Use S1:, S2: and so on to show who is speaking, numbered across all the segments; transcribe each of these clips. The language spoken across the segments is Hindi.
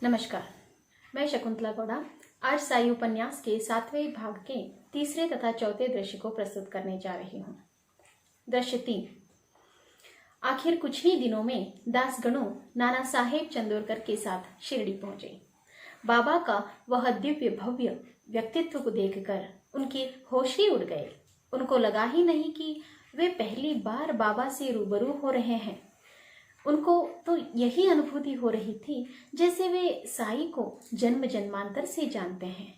S1: नमस्कार, मैं शकुंतला गौड़ा आज साई उपन्यास के 7वें भाग के तीसरे तथा चौथे दृश्य को प्रस्तुत करने जा रही हूँ। दृश्य 3। आखिर कुछ ही दिनों में दासगणों नाना साहेब चंदोरकर के साथ शिरडी पहुंचे। बाबा का वह दिव्य भव्य व्यक्तित्व को देखकर उनके होश ही उड़ गए। उनको लगा ही नहीं कि वे पहली बार बाबा से रूबरू हो रहे हैं। उनको तो यही अनुभूति हो रही थी जैसे वे साई को जन्म जन्मांतर से जानते हैं।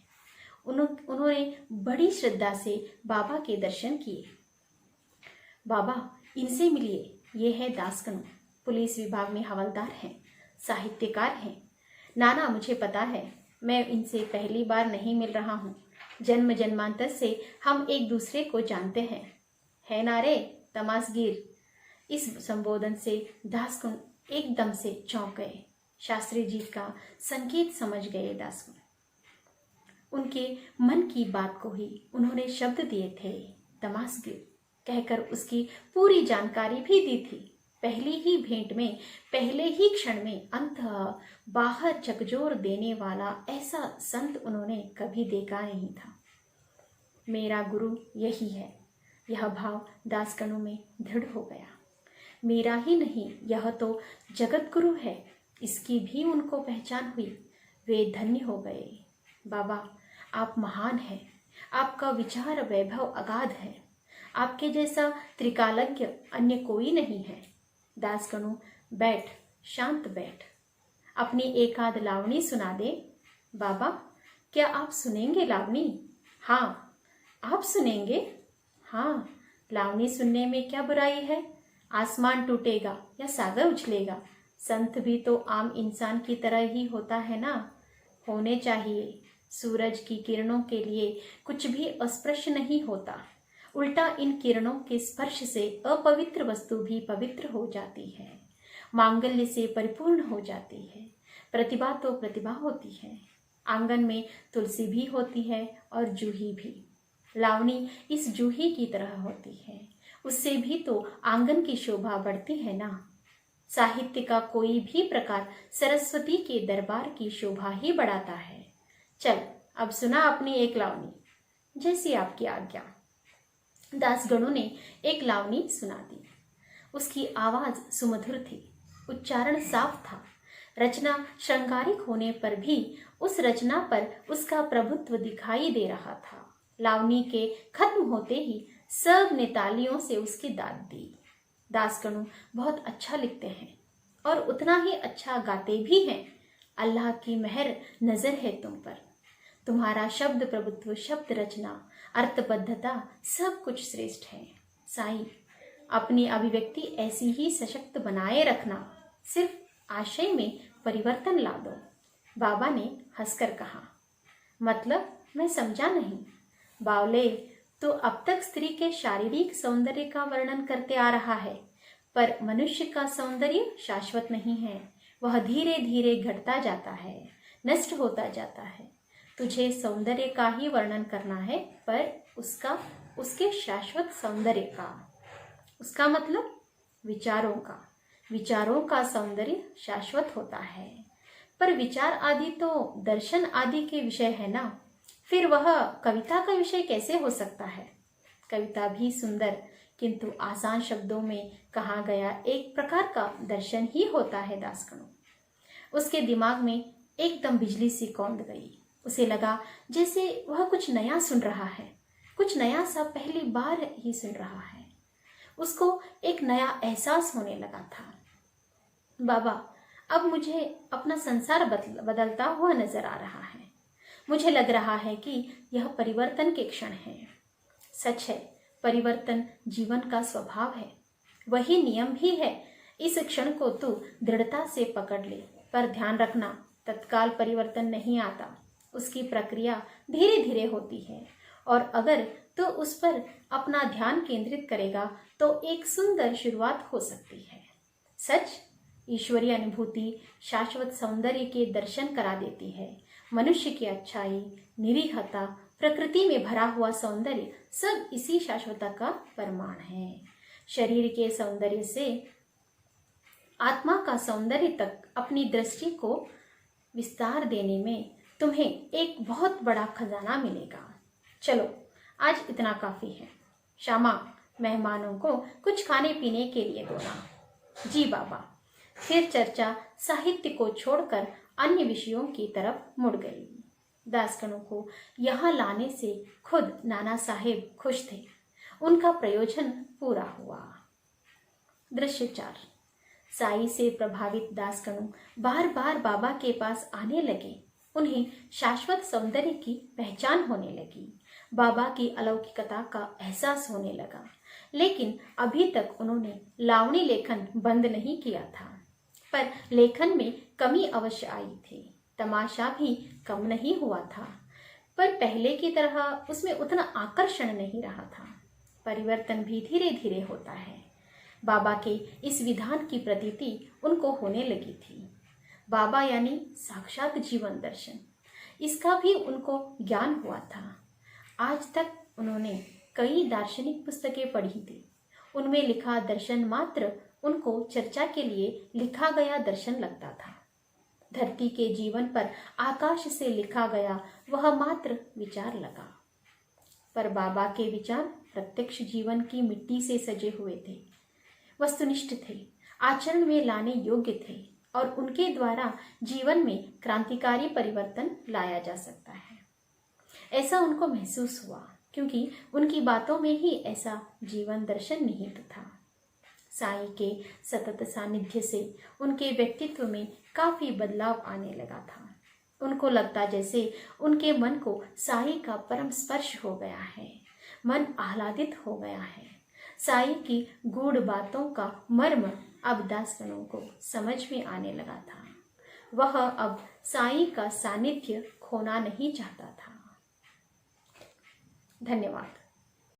S1: उन्होंने बड़ी श्रद्धा से बाबा के दर्शन किए। बाबा, इनसे मिलिए, ये है दासगणु, पुलिस विभाग में हवलदार हैं, साहित्यकार हैं। नाना, मुझे पता है, मैं इनसे पहली बार नहीं मिल रहा हूँ। जन्म जन्मांतर से हम एक दूसरे को जानते हैं। है ना रे तमासगीर। इस संबोधन से दासगणु एकदम से चौंक गए। शास्त्री जी का संकेत समझ गए दासगणु। उनके मन की बात को ही उन्होंने शब्द दिए थे, तमासगीर कहकर उसकी पूरी जानकारी भी दी थी। पहली ही भेंट में, पहले ही क्षण में अंततः बाहर झकझोर देने वाला ऐसा संत उन्होंने कभी देखा नहीं था। मेरा गुरु यही है, यह भाव दासगणु में दृढ़ हो गया। मेरा ही नहीं, यह तो जगत गुरु है, इसकी भी उनको पहचान हुई। वे धन्य हो गए। बाबा, आप महान हैं, आपका विचार वैभव अगाध है, आपके जैसा त्रिकालज्ञ अन्य कोई नहीं है। दासगणु, बैठ, शांत बैठ, अपनी एक आध लावणी सुना दे। बाबा, क्या आप सुनेंगे लावणी? हाँ। आप सुनेंगे? हाँ। लावणी सुनने में क्या बुराई है? आसमान टूटेगा या सागर उछलेगा, संत भी तो आम इंसान की तरह ही होता है ना, होने चाहिए। सूरज की किरणों के लिए कुछ भी अस्पृश्य नहीं होता, उल्टा इन किरणों के स्पर्श से अपवित्र वस्तु भी पवित्र हो जाती है, मांगल्य से परिपूर्ण हो जाती है। प्रतिभा तो प्रतिभा होती है। आंगन में तुलसी भी होती है और जूही भी। लावणी इस जूही की तरह होती है, उससे भी तो आंगन की शोभा बढ़ती है ना। साहित्य का कोई भी प्रकार सरस्वती के दरबार की शोभा ही बढ़ाता है। चल, अब सुना अपनी एक लावणी, जैसी आपकी आज्ञा। दासगणु ने एक लावणी सुना दी। उसकी आवाज सुमधुर थी, उच्चारण साफ था। रचना श्रृंगारिक होने पर भी उस रचना पर उसका प्रभुत्व दिखाई दे रहा था। लावणी के खत्म होते ही सब ने तालियों से उसकी दाद दी। दासगणु बहुत अच्छा लिखते हैं और उतना ही अच्छा गाते भी हैं। अल्लाह की मेहर नजर है तुम पर। तुम्हारा शब्द प्रभुत्व, शब्द रचना, अर्थबद्धता सब कुछ श्रेष्ठ है। साईं, अपनी अभिव्यक्ति ऐसी ही सशक्त बनाए रखना, सिर्फ आशय में परिवर्तन ला दो। बाबा ने हंसकर कहा। मतलब? मैं समझा नहीं। बावले, तो अब तक स्त्री के शारीरिक सौंदर्य का वर्णन करते आ रहा है, पर मनुष्य का सौंदर्य शाश्वत नहीं है। वह धीरे धीरे घटता जाता है, नष्ट होता जाता है। तुझे सौंदर्य का ही वर्णन करना है, पर उसके शाश्वत सौंदर्य का। उसका मतलब विचारों का सौंदर्य शाश्वत होता है। पर विचार आदि तो दर्शन आदि के विषय है ना, फिर वह कविता का विषय कैसे हो सकता है? कविता भी सुंदर किंतु आसान शब्दों में कहा गया एक प्रकार का दर्शन ही होता है दासगणु। उसके दिमाग में एकदम बिजली सी कौंध गई। उसे लगा जैसे वह कुछ नया सुन रहा है, कुछ नया सा पहली बार ही सुन रहा है। उसको एक नया एहसास होने लगा था। बाबा, अब मुझे अपना संसार बदलता हुआ नजर आ रहा है। मुझे लग रहा है कि यह परिवर्तन के क्षण है। सच है, परिवर्तन जीवन का स्वभाव है, वही नियम भी है। इस क्षण को तू दृढ़ता से पकड़ ले, पर ध्यान रखना, तत्काल परिवर्तन नहीं आता, उसकी प्रक्रिया धीरे धीरे होती है। और अगर तू उस पर अपना ध्यान केंद्रित करेगा तो एक सुंदर शुरुआत हो सकती है। सच, ईश्वरीय अनुभूति शाश्वत सौंदर्य के दर्शन करा देती है। मनुष्य की अच्छाई, निरीहता, प्रकृति में भरा हुआ सौंदर्य सब इसी शाश्वतता का प्रमाण है। शरीर के सौंदर्य से आत्मा का सौंदर्य तक अपनी दृष्टि को विस्तार देने में तुम्हें एक बहुत बड़ा खजाना मिलेगा। चलो आज इतना काफी है। श्यामा, मेहमानों को कुछ खाने पीने के लिए दो ना। जी बाबा। फिर चर्चा साहित्य को छोड़कर अन्य विषयों की तरफ मुड़ गई। दासगणों को यहाँ लाने से खुद नाना साहेब खुश थे। उनका प्रयोजन पूरा हुआ। दृश्य 4। साई से प्रभावित दासगणों बार बार बाबा के पास आने लगे। उन्हें शाश्वत सौंदर्य की पहचान होने लगी। बाबा की अलौकिकता का एहसास होने लगा। लेकिन अभी तक उन्होंने लावणी लेखन बंद नहीं किया था। पर लेखन में कमी अवश्य आई थी। तमाशा भी कम नहीं हुआ था, पर पहले की तरह उसमें उतना आकर्षण नहीं रहा था। परिवर्तन भी धीरे धीरे होता है। बाबा के इस विधान की प्रतीति उनको होने लगी थी। बाबा यानी साक्षात जीवन दर्शन, इसका भी उनको ज्ञान हुआ था। आज तक उन्होंने कई दार्शनिक पुस्तकें पढ़ी थी। उनमें लिखा दर्शन मात्र उनको चर्चा के लिए लिखा गया दर्शन लगता था। धरती के जीवन पर आकाश से लिखा गया वह मात्र विचार लगा। पर बाबा के विचार प्रत्यक्ष जीवन की मिट्टी से सजे हुए थे, वस्तुनिष्ठ थे, आचरण में लाने योग्य थे और उनके द्वारा जीवन में क्रांतिकारी परिवर्तन लाया जा सकता है। ऐसा उनको महसूस हुआ क्योंकि उनकी बातों में ही ऐसा जीवन दर्शन निहित था। साईं के सतत सानिध्य से उनके व्यक्तित्व में काफी बदलाव आने लगा था। उनको लगता जैसे उनके मन को साईं का परम स्पर्श हो गया है। मन आह्लादित हो गया है। साईं की गूढ़ बातों का मर्म अब दासगणों को समझ में आने लगा था। वह अब साईं का सानिध्य खोना नहीं चाहता था। धन्यवाद।